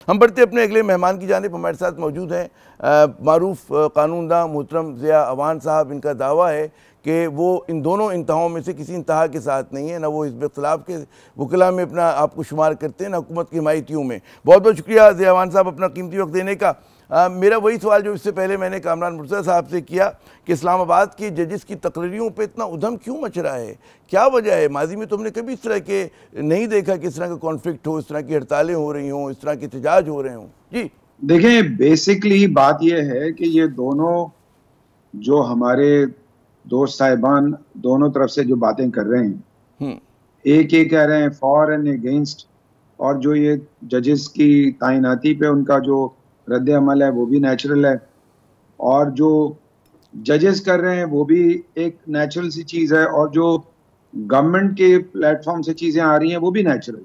हम बढ़ते अपने अगले मेहमान की जानिब। हमारे साथ मौजूद हैं मारूफ कानूनदा मोहतरम ज़िया अवान साहब। इनका दावा है कि वो इन दोनों इंतहाओं में से किसी इंतहा के साथ नहीं है, ना वो हिज़्ब इख्तिलाफ के वकला में अपना आपको शुमार करते हैं, ना हुकूमत की हिमायतियों में। बहुत बहुत शुक्रिया ज़िया अवान साहब अपना कीमती वक्त देने का। मेरा वही सवाल जो इससे पहले मैंने कामरान मुर्तज़ा साहब से किया कि इस्लामाबाद की जजेस की तकरीरों पर इतना उधम क्यों मच रहा है, क्या वजह है? माजी में तुमने कभी इस तरह के नहीं देखा कि इस तरह का कॉन्फ्लिक्ट हो, इस तरह की हड़तालें हो रही हों, इस तरह के एहतजाज हो रहे हों? जी देखें, बेसिकली बात यह है कि ये दोनों जो हमारे दोस्त साहिबान दोनों तरफ से जो बातें कर रहे हैं, एक ये कह रहे हैं फॉर एंड अगेंस्ट, और जो ये जजेस की तैनाती पे उनका जो रद्द अमल है वो भी नेचुरल है, और जो जजेस कर रहे हैं वो भी एक नेचुरल सी चीज है, और जो गवर्नमेंट के प्लेटफॉर्म से चीजें आ रही हैं वो भी नेचुरल,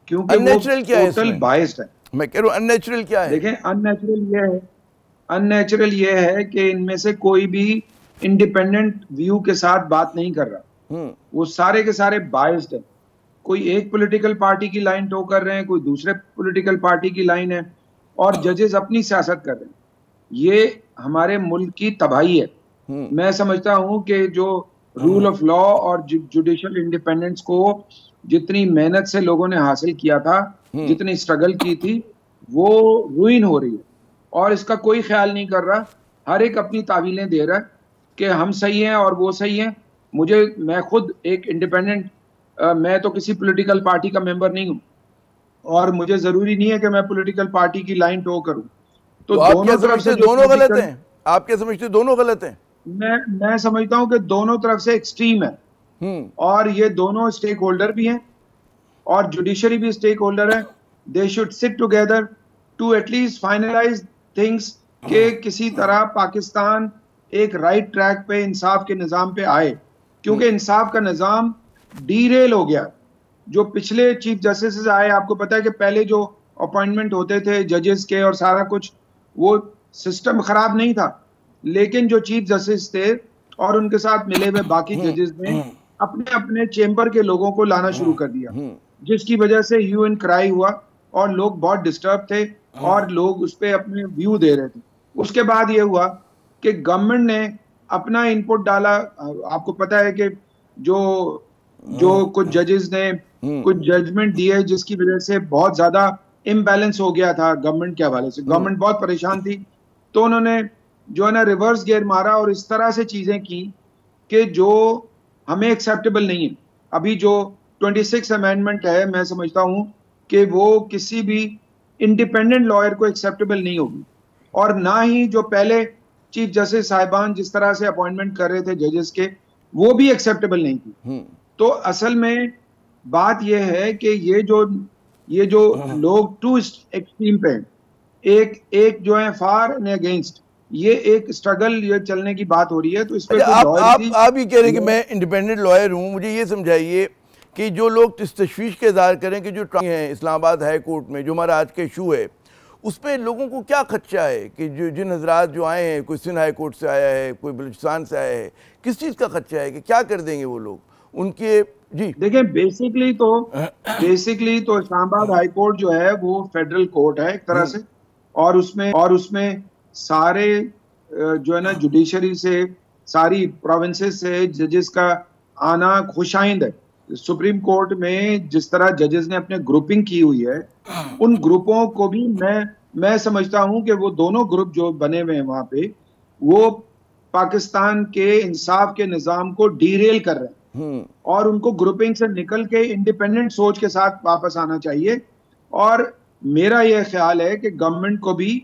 क्योंकि वो टोटल बायस्ड है। मैं कह रहा हूँ अननेचुरल क्या है? देखें, अननेचुरल ये है कि इनमें से कोई भी इंडिपेंडेंट व्यू के साथ बात नहीं कर रहा, वो सारे के सारे बायस्ड है। कोई एक पॉलिटिकल पार्टी की लाइन टो कर रहे हैं, कोई दूसरे पॉलिटिकल पार्टी की लाइन है, और जजेस अपनी सियासत कर रहे हैं। ये हमारे मुल्क की तबाही है। मैं समझता हूं कि जो रूल ऑफ लॉ और जुडिशियल इंडिपेंडेंस को जितनी मेहनत से लोगों ने हासिल किया था, जितनी स्ट्रगल की थी, वो रुइन हो रही है, और इसका कोई ख्याल नहीं कर रहा। हर एक अपनी तावीलें दे रहा है कि हम सही हैं और वो सही हैं। मैं खुद एक इंडिपेंडेंट, मैं तो किसी पॉलिटिकल पार्टी का मेंबर नहीं हूं, और मुझे जरूरी नहीं है कि मैं पॉलिटिकल पार्टी की लाइन टो करूं। तो दोनों तरफ से दोनों गलत हैं? आप क्या समझते दोनों गलत हैं? मैं समझता हूं कि दोनों तरफ से एक्सट्रीम है, और ये दोनों स्टेक होल्डर भी हैं, और जुडिशरी भी स्टेक होल्डर है। They should sit together to at least finalise things के किसी तरह पाकिस्तान एक राइट ट्रैक पे इंसाफ के निज़ाम पे आए, क्योंकि इंसाफ का निज़ाम डीरेल हो गया। जो पिछले चीफ जस्टिस आए, आपको पता है कि पहले जो अपॉइंटमेंट होते थे जजेस के और सारा कुछ, वो सिस्टम खराब नहीं था, लेकिन जो चीफ जस्टिस थे और उनके साथ मिले हुए बाकी जजेस ने अपने अपने चेंबर के लोगों को लाना शुरू कर दिया, जिसकी वजह से ह्यू एंड क्राई हुआ, और लोग बहुत डिस्टर्ब थे, और लोग उस पर अपने व्यू दे रहे थे। उसके बाद ये हुआ कि गवर्नमेंट ने अपना इनपुट डाला। आपको पता है कि जो कुछ जजेस ने कुछ जजमेंट दिए, जिसकी वजह से बहुत ज्यादा इम्बैलेंस हो गया था गवर्नमेंट के हवाले से। गवर्नमेंट बहुत परेशान थी, तो उन्होंने जो है ना रिवर्स गियर मारा, और इस तरह से चीजें की कि जो हमें एक्सेप्टेबल नहीं है। अभी जो 26 अमेंडमेंट है, मैं समझता हूं कि वो किसी भी इंडिपेंडेंट लॉयर को एक्सेप्टेबल नहीं होगी, और ना ही जो पहले चीफ जस्टिस साहिबान जिस तरह से अपॉइंटमेंट कर रहे थे जजेस के, वो भी एक्सेप्टेबल नहीं थी। तो असल में बात यह है कि ये जो लोग टू एक्सट्रीम पे हैं, एक जो है फॉर एंड अगेंस्ट, ये एक स्ट्रगल ये चलने की बात हो रही है। तो इस पर आप ही कह रहे हैं कि मैं इंडिपेंडेंट लॉयर हूं। मुझे ये समझाइए कि जो लोग इस तशवीश के इज़हार करें कि जो है इस्लामाबाद हाई कोर्ट में जो हमारा आज का इशू है, उस पर लोगों को क्या खदशा है कि जिन हजरात जो आए हैं, कोई सिंध हाई कोर्ट से आया है, कोई बलूचिस्तान से आया है, किस चीज़ का खदशा है कि क्या कर देंगे वो लोग उनके? जी देखिए, बेसिकली तो इस्लामाबाद हाई कोर्ट जो है वो फेडरल कोर्ट है एक तरह से, और उसमें सारे जो है ना जुडिशरी से, सारी प्रोविंसेस से जजेस का आना खुशाइंद है। सुप्रीम कोर्ट में जिस तरह जजेस ने अपने ग्रुपिंग की हुई है, उन ग्रुपों को भी मैं समझता हूं कि वो दोनों ग्रुप जो बने हुए हैं वहां पे, वो पाकिस्तान के इंसाफ के निज़ाम को डीरेल कर रहे हैं, और उनको ग्रुपिंग से निकल के इंडिपेंडेंट सोच के साथ वापस आना चाहिए। और मेरा यह ख्याल है कि गवर्नमेंट को भी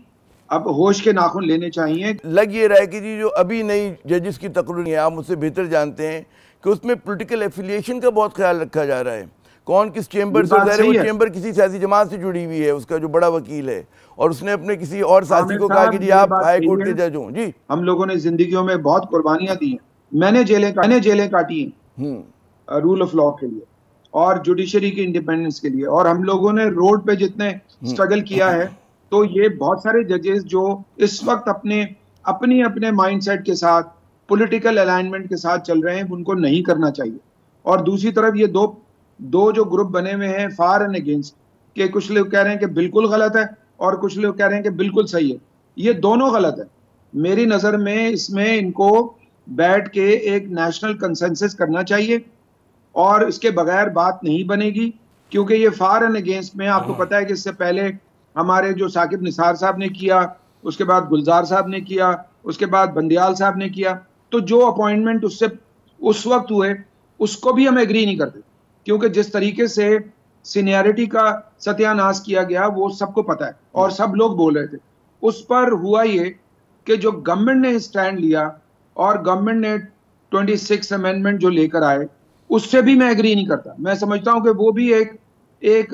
अब होश के नाखून लेने चाहिए। लग ये रहा है कि जी जो अभी नई जजेस की तकरीर है, आप मुझसे बेहतर जानते हैं कि उसमें पॉलिटिकल एफिलिएशन का बहुत ख्याल रखा जा रहा है, कौन किस चेंबर से, वो चेंबर किसी सियासी जमात से जुड़ी हुई है, उसका जो बड़ा वकील है, और उसने अपने किसी और साथी को कहा कि जी आप हाई कोर्ट के जज हो। जी, हम लोगों ने जिंदगियों में बहुत कुर्बानियां दी हैं, मैंने जेलें काटी हैं रूल ऑफ लॉ के लिए और जुडिशरी की इंडिपेंडेंस के लिए, और हम लोगों ने रोड पे जितने स्ट्रगल किया है, तो ये बहुत सारे जजेस जो इस वक्त अपने माइंडसेट के साथ, पॉलिटिकल अलाइनमेंट के साथ चल रहे हैं, उनको नहीं करना चाहिए। और दूसरी तरफ ये दो जो ग्रुप बने हुए हैं फॉर एंड अगेंस्ट, कि कुछ लोग कह रहे हैं कि बिल्कुल गलत है और कुछ लोग कह रहे हैं कि बिल्कुल सही है। ये दोनों गलत है। मेरी नज़र में इसमें इनको बैठ के एक नेशनल कंसेंसस करना चाहिए और इसके बगैर बात नहीं बनेगी, क्योंकि ये फार एंड अगेंस्ट में आपको पता है कि इससे पहले हमारे जो साकिब निसार साहब ने किया, उसके बाद गुलजार साहब ने किया, उसके बाद बंदियाल साहब ने किया, तो जो अपॉइंटमेंट उससे उस वक्त हुए उसको भी हम एग्री नहीं करते, क्योंकि जिस तरीके से सीनियरिटी का सत्यानाश किया गया वो सबको पता है और सब लोग बोल रहे थे। उस पर हुआ ये कि जो गवर्नमेंट ने स्टैंड लिया और गवर्नमेंट ने 26 अमेंडमेंट जो लेकर आए, उससे भी मैं एग्री नहीं करता। मैं समझता हूं कि वो भी एक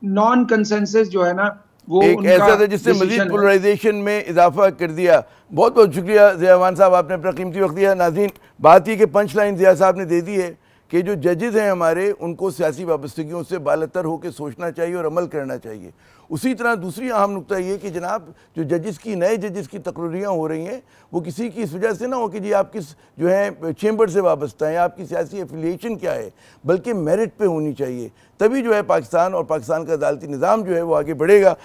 नॉन कंसेंसस जो है ना, वो एक उनका ऐसा था जिससे मजीद पोलराइजेशन में इजाफा कर दिया। बहुत बहुत शुक्रिया ज़िया अमान साहब, आपने अपना कीमती वक्त दिया। नाज़रीन, बात ये कि पंच लाइन ज़िया साहब ने दे दी है कि जो जजेज़ हैं हमारे, उनको सियासी वाबस्तगियों से बालतर होकर सोचना चाहिए और अमल करना चाहिए। उसी तरह दूसरी अहम नुकता ये कि जनाब जो जजेस की, नए जजेस की तकरीरियाँ हो रही हैं, वो किसी की इस वजह से ना हो कि जी आप किस जो है चेंबर से वाबस्ता हैं, आपकी सियासी एफिलिएशन क्या है, बल्कि मेरिट पे होनी चाहिए। तभी जो है पाकिस्तान और पाकिस्तान का अदालती निज़ाम जो है वो आगे बढ़ेगा।